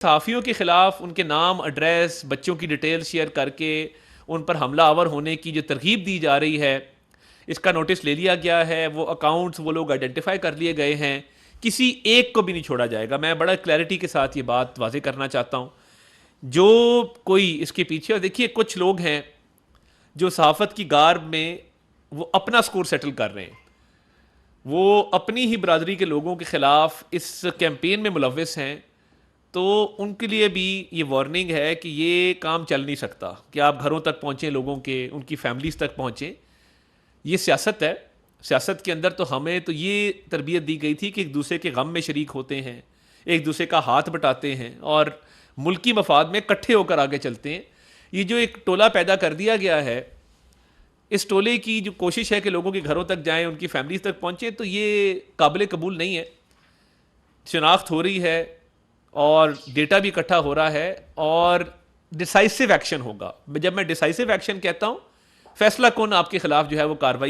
सहाफ़ियों के ख़िलाफ़ उनके नाम, एड्रेस, बच्चों की डिटेल शेयर करके उन पर हमलावर होने की जो तरगीब दी जा रही है, इसका नोटिस ले लिया गया है। वो अकाउंट्स वो लोग आइडेंटिफाई कर लिए गए हैं। किसी एक को भी नहीं छोड़ा जाएगा। मैं बड़ा क्लैरिटी के साथ ये बात वाज़ेह करना चाहता हूँ। जो कोई इसके पीछे, और देखिए कुछ लोग हैं जो सहाफ़त की गार्ब में वो अपना स्कोर सेटल कर रहे हैं। वो अपनी ही बरादरी के लोगों के ख़िलाफ़ इस कैंपेन में मुलव्वस हैं। तो उनके लिए भी ये वार्निंग है कि ये काम चल नहीं सकता कि आप घरों तक पहुँचें, लोगों के, उनकी फैमिलीज़ तक पहुँचें। ये सियासत है। सियासत के अंदर तो हमें तो ये तरबियत दी गई थी कि एक दूसरे के गम में शरीक होते हैं, एक दूसरे का हाथ बटाते हैं और मुल्की मफाद में इकट्ठे होकर आगे चलते हैं। ये जो एक टोला पैदा कर दिया गया है, इस टोले की जो कोशिश है कि लोगों के घरों तक जाएं, उनकी फैमिलीज तक पहुँचें, तो ये काबिल कबूल नहीं है। शनाख्त हो रही है और डेटा भी इकट्ठा हो रहा है और डिसाइसिव एक्शन होगा। जब मैं डिसाइसिव एक्शन कहता हूँ, फैसला कौन आपके खिलाफ जो है वो कार्रवाई